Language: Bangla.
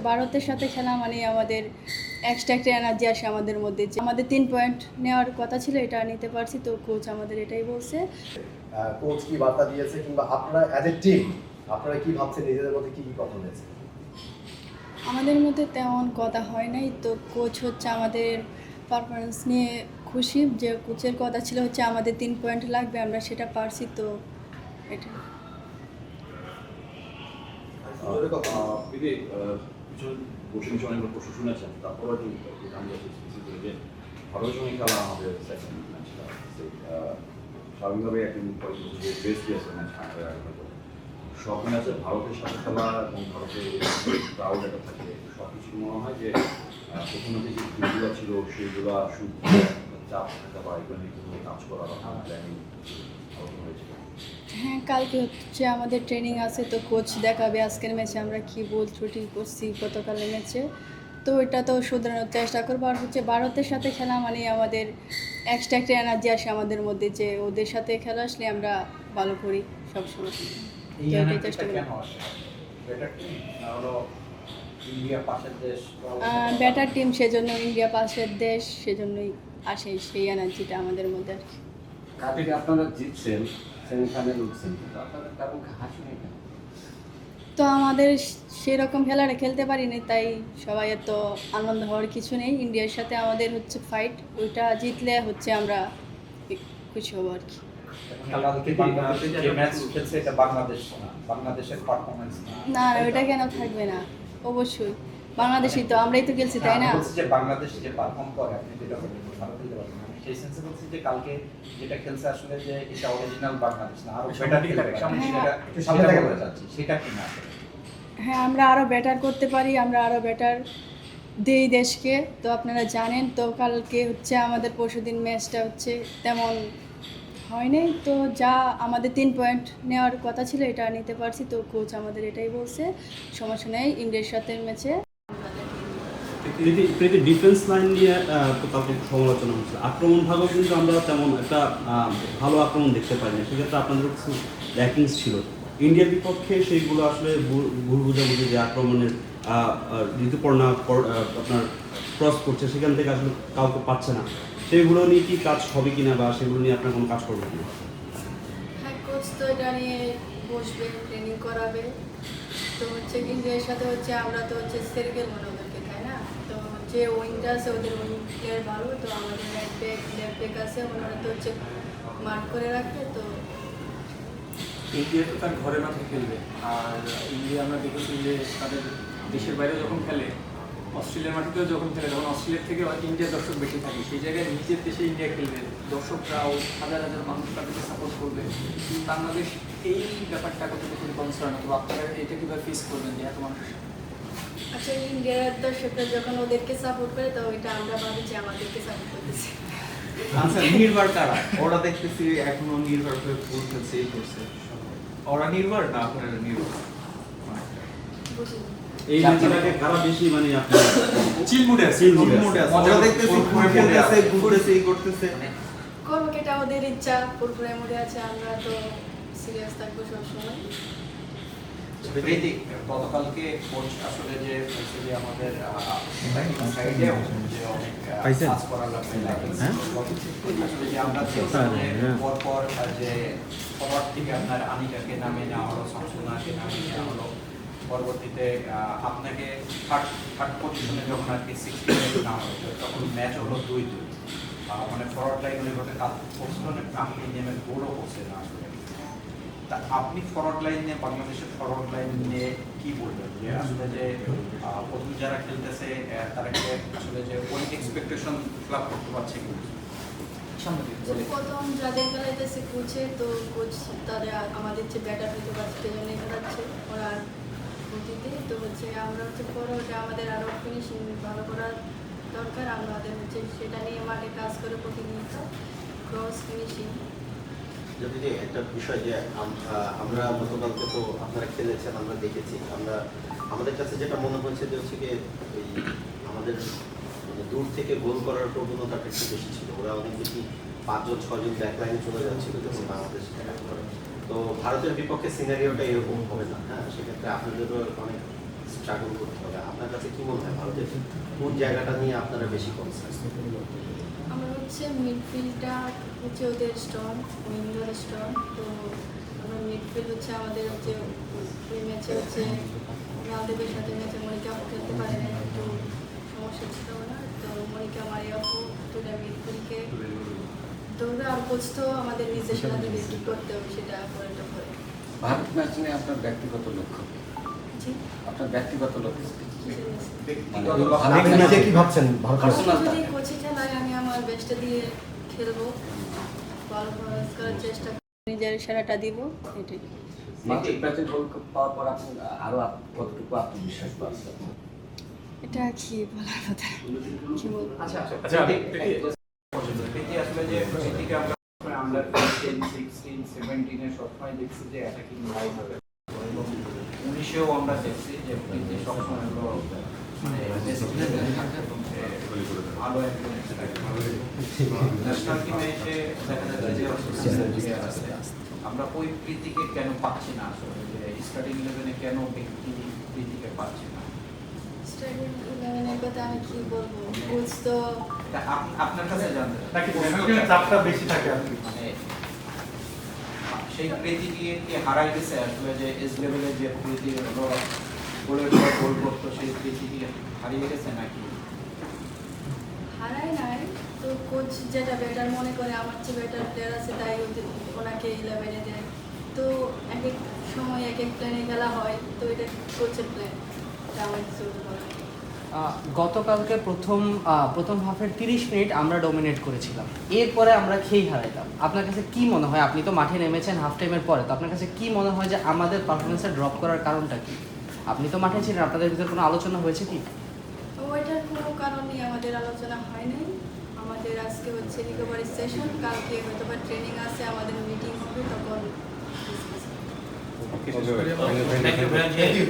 ভারতের সাথে খেলা মানে আমাদের এক্সট্রা একটা এনার্জি আসে আমাদের মধ্যে, যে আমাদের 3 পয়েন্ট নেওয়ার কথা ছিল, এটা নিতে পারছি। তো কোচ আমাদের এটাই বলছে। কোচ কি বার্তা দিয়েছে, কিংবা আপনারা অ্যাজ এ টিম আপনারা কি ভাবছেন, নিজেদের মধ্যে কি কথা হয়েছে? আমাদের মধ্যে তেমন কথা হয় নাই। তো কোচ হচ্ছে আমাদের পারফরমেন্স নিয়ে খুশি, যে কোচের কথা ছিল হচ্ছে আমাদের 3 পয়েন্ট লাগবে, আমরা সেটা পারছি। তো এটা কিছু কোচিং অনেকগুলো প্রশ্ন শুনেছেন, তারপরে যে ভারতের সঙ্গে খেলা আমাদের সেকেন্ড ম্যাচটা স্বাভাবিকভাবে একদিন যে বেস্ট দিয়েছে ম্যাচ সব ম্যাচে ভারতের সাথে খেলা এবং ভারতের ক্রাউড একটা থাকে, সব কিছু মনে হয় যে প্রথমে যে যেগুলো ছিল সেইগুলো চাপ থাকা বা এগুলো নিয়ে কোনো কাজ করা বা প্ল্যানিং আলোচনা হয়েছিল। হ্যাঁ, কালকে হচ্ছে আমাদের ট্রেনিং আছে। তো কোচ দেখাবে আজকের ম্যাচে আমরা কি ভুল ত্রুটি করছি গতকালের ম্যাচে। তো এটা তো শুধরানোর চেষ্টা করবো। আর হচ্ছে ভারতের সাথে খেলা মানে আমাদের এক্সট্রা একটা এনার্জি আসে আমাদের মধ্যে, যে ওদের সাথে খেলা আসলে আমরা ভালো করি সবসময়। তো এটাই চেষ্টা করি। ব্যাটার টিম, সেজন্য ইন্ডিয়া পাশের দেশ, সেজন্যই আসে সেই এনার্জিটা আমাদের মধ্যে আর কি। কালকে আপনারা জিতছেন, সেমিফাইনালে উঠছেন, কিন্তু আপনাদের কারণ হাসি নেই কেন? তো আমাদের সেরকম খেলাটা খেলতে পারিনি, তাই সবাই এত আনন্দ হওয়ার কিছু নেই। ইন্ডিয়ার সাথে আমাদের হচ্ছে ফাইট, ওইটা জিতলে হচ্ছে আমরা খুশি হবো আর কি। কালকে বাংলাদেশ যে ম্যাচ খেলছে এটা বাংলাদেশ না, বাংলাদেশের পারফরম্যান্স না। না না, ওইটা কেন থাকবে না? অবশ্যই বাংলাদেশি তো, আমরাই তো খেলছি, তাই না? বলছি যে বাংলাদেশ যে পারফর্ম করে আপনি যেটা বলেন ভালো খেলতে পারেন, আমি সেই সেন্সে বলছি যে কালকে যেটা খেলছে আসলে যে এটা অরিজিনাল বাংলাদেশ না, আরো বেটার খেলতে পারে, সামনে থেকে বলতে চাচ্ছি সেটা কি না? হ্যাঁ, আমরা আরও বেটার করতে পারি, আমরা আরও বেটার দেই দেশকে। তো আপনারা জানেন, তো কালকে হচ্ছে আমাদের পরশুদিন ম্যাচটা হচ্ছে তেমন হয়নি। তো যা আমাদের 3 পয়েন্ট নেওয়ার কথা ছিল, এটা নিতে পারছি। তো কোচ আমাদের এটাই বলছে, সমস্যা নেই ইন্ডিয়ার সাথে ম্যাচে। ডিফেন্স লাইন নিয়ে তো কালকে সমালোচনা হচ্ছে, আক্রমণ ভাগও কিন্তু আমরা তেমন একটা ভালো আক্রমণ দেখতে পাই না, সেক্ষেত্রে আপনাদের কিছু ল্যাকিংস ছিল। ইন্ডিয়ার বিপক্ষে সেইগুলো আসলে ভুল বুঝাবুঝি, যে আক্রমণের ঋতুপর্ণা আপনার ক্রস করছে, সেখান থেকে আসলে কাউকে পাচ্ছে না, সেগুলো নিয়ে কি কাজ হবে কিনা, বা সেগুলো নিয়ে আপনার কোনো কাজ করবে কিনা? হ্যাঁ, কোচ তো এটা নিয়ে বসবে, ট্রেনিং করাবে। তো হচ্ছে ইন্ডিয়ার সাথে হচ্ছে আমরা তো হচ্ছে সেরিকেল মনে ওদেরকে, তাই না? তো যে উইংটা আছে ওদের উইং প্লেয়ার ভালো, তো আমাদের রাইট ব্যাক লেফট ব্যাক আছে, ওনারা তো হচ্ছে মার্ক করে রাখবে। তো ইন্ডিয়া তো তার ঘরের মাঠে খেলবে, আর ইন্ডিয়া আমরা দেখেছি যে তাদের দেশের বাইরে যখন খেলে, অস্ট্রেলিয়ার মাটিতেও যখন খেলে, তখন অস্ট্রেলিয়ার থেকে ইন্ডিয়ার দর্শক বেশি থাকে। সেই জায়গায় নিজের দেশে ইন্ডিয়া খেলবে, দর্শকরাও হাজার হাজার মানুষ তাদেরকে সাপোর্ট করবে। বাংলাদেশ এই ব্যাপারটা কতটুকু কনসার্ন, অথবা আপনারা এটা কীভাবে ফেস করবেন যে এত মানুষ? আচ্ছা, ইন্ডিয়ার দর্শকরা যখন ওদেরকে সাপোর্ট করে, তো ওইটা আমরা ভাবি যে আমাদেরকে সাপোর্ট করতেছে। আচ্ছা, নির্ভর কারা? ওরা দেখতেছি এখনো নির্ভর করে বলতেছে, এই করছে। ওরা নির্ভর না আপনারা নির্ভর? বুঝিনি। এই ম্যাচটাকে কারা বেশি মানে আপনার চিলমুডে আছে, চিলমুডে আছে। ওরা দেখতেছি ঘুরতেছে, ঘুরতেছে, এই করতেছে। করবো কি, এটা ওদের ইচ্ছা, পুরোপুরি মোড়ে আছে। আমরা তো সিরিয়াস থাকবো সবসময়। গতকালকে কোচ আসলে যে বলছে যে আমাদের সাইডে যে অনেক কাজ করার লাগবে, আসলে যে আমরা পরপর যে ফরওয়ার্ড থেকে আপনার আনিকাকে নামে নেওয়া হলো, শামসুনাকে নামে নেওয়া হলো, পরবর্তীতে আপনাকে থার্ড পজিশনে যখন আর কি 60 মিনিট নেওয়া হয়েছে, তখন ম্যাচ হলো 2-2, মানে ফরওয়ার্ড লাইন ওইভাবে কাজ করছিল না, আপনি নেমে গোলও করছে না আসলে। তা আপনি ফরওয়ার্ড লাইন নিয়ে, বাংলাদেশের ফরওয়ার্ড লাইন নিয়ে কি বলবেন, যে আসলে যে প্রথম যারা খেলতেছে তারা কি আসলে যে ওই এক্সপেকটেশন ফিল করতে পারছে কি? প্রথম যাদের খেলাইতেছে কোচে, তো কোচ তাদের আমাদের যে ব্যাটার হতে পারছে, সেজন্য খেলাচ্ছে ওরা গতিতে। তো হচ্ছে আমরা হচ্ছে পরে ওটা আমাদের আরও ফিনিশিং ভালো করার দরকার। আমাদের হচ্ছে সেটা নিয়ে মাঠে কাজ করে প্রতিনিয়ত ক্রস ফিনিশিং। যদি যে একটা বিষয় যে আমরা গতকালকে তো আপনারা খেলেছেন, আমরা দেখেছি, আমাদের কাছে যেটা মনে হয়েছে যে হচ্ছে গিয়ে এই আমাদের দূর থেকে গোল করার প্রবণতাটা একটু বেশি ছিল। ওরা অনেক বেশি 5-6 জন ব্যাক লাইনে চলে যাচ্ছিল যখন বাংলাদেশ অ্যাটাক করে। তো ভারতের বিপক্ষে সিনারিওটা এরকম হবে না, হ্যাঁ, সেক্ষেত্রে আপনাদেরও অনেক স্ট্রাগল করতে হবে। আপনার কাছে মনে হয় ভারতের কোন জায়গাটা নিয়ে আপনারা বেশি কনসার্ন? আমার হচ্ছে মিডফিল্ডটা হচ্ছে ওদের স্ট্রং, উইঙ্গার স্ট্রং। তো আমার মিডফিল্ড হচ্ছে আমাদের হচ্ছে ওই ম্যাচে হচ্ছে মালদ্বীপের সাথে ম্যাচে মনিকা আপু খেলতে পারে না, একটু সমস্যা ছিল না। তো মনিকা মারিয়া আপু দুটা মিডফিল্ডকে দৌড়ে আর কোচ তো আমাদের নির্দেশনা দিবে কী করতে হবে সেটা পরে পরে। ভারত ম্যাচ নিয়ে আপনার ব্যক্তিগত লক্ষ্য কি? জি, আপনার ব্যক্তিগত লক্ষ্য কি? কিসের ম্যাচ? মানে আপনি নিজে কি ভাবছেন ভারত ম্যাচ? Personal যদি কোচে খেলায় আমি আমার বেস্টটা দিয়ে খেলবো, পারফরমেন্স করার চেষ্টা করব, নিজের সেরাটা দিব, এটাই। মাত্র ম্যাচে গোল পাওয়ার পর আপনি আরো কতটুকু আত্মবিশ্বাস পাচ্ছেন? এটা কি বলার কথা, কি বলবো? আচ্ছা আচ্ছা, প্রীতি আসলে যে প্রীতিকে আমরা 10, 16, 17 সবসময় দেখছি যে অ্যাটাকিং লাইন হবে এবং 19-এও আমরা দেখছি যে প্রীতি সবসময় হলো মানে basic level-এ থাকে এবং সে ভালো একজন ন্যাশনাল টিমে এসে দেখা যাচ্ছে যে player আছে। আমরা ওই প্রীতিকে কেন পাচ্ছি না আসলে, যে স্টার্টিং ইলেভেনে কেন প্রীতিকে পাচ্ছি না? স্টার্টিং ইলেভেনের কথা আমি কি বলবো, কোচ তো তা আপনার কাছে জানতে চাই। নাকি ন্যাশনাল চাপটা বেশি থাকে আর কি? মানে সেই প্রীতিকে কি হারাই গেছে আসলে, যে এস লেভেলে যে প্রীতি হলো গোলের পর গোল করতো সেই প্রীতি কি হারিয়ে গেছে নাকি? হারায় নাই, তো কোচ যেটা বেটার মনে করে, আমার চেয়ে বেটার প্লেয়ার আছে তাই ওনাকে ইলেভেনে দেয়। তো এক এক সময় এক এক প্ল্যানে খেলা হয়, তো এটা কোচের প্ল্যান, এটা আমার কিছু বলার নেই। গতকালকে প্রথম হাফের 30 মিনিট আমরা ডমিনেট করেছিলাম, এরপরে আমরা খেই হারাইলাম। আপনার কাছে কি মনে হয়, আপনি তো মাঠে নেমেছেন হাফ টাইমের পরে, তো আপনার কাছে কি মনে হয় যে আমাদের পারফরমেন্সে ড্রপ করার কারণটা কি? আপনি তো মাঠে ছিলেন, আপনাদের ভিতরে কোনো আলোচনা হয়েছে কি? তো ওইটার কোনো কারণ নিয়ে আমাদের আলোচনা হয়নি। আমাদের আজকে হচ্ছে রিকভারি সেশন, কালকে হয়তো বা ট্রেনিং আছে, আমাদের মিটিং হবে, তখন ডিসকাস হবে। Thank you.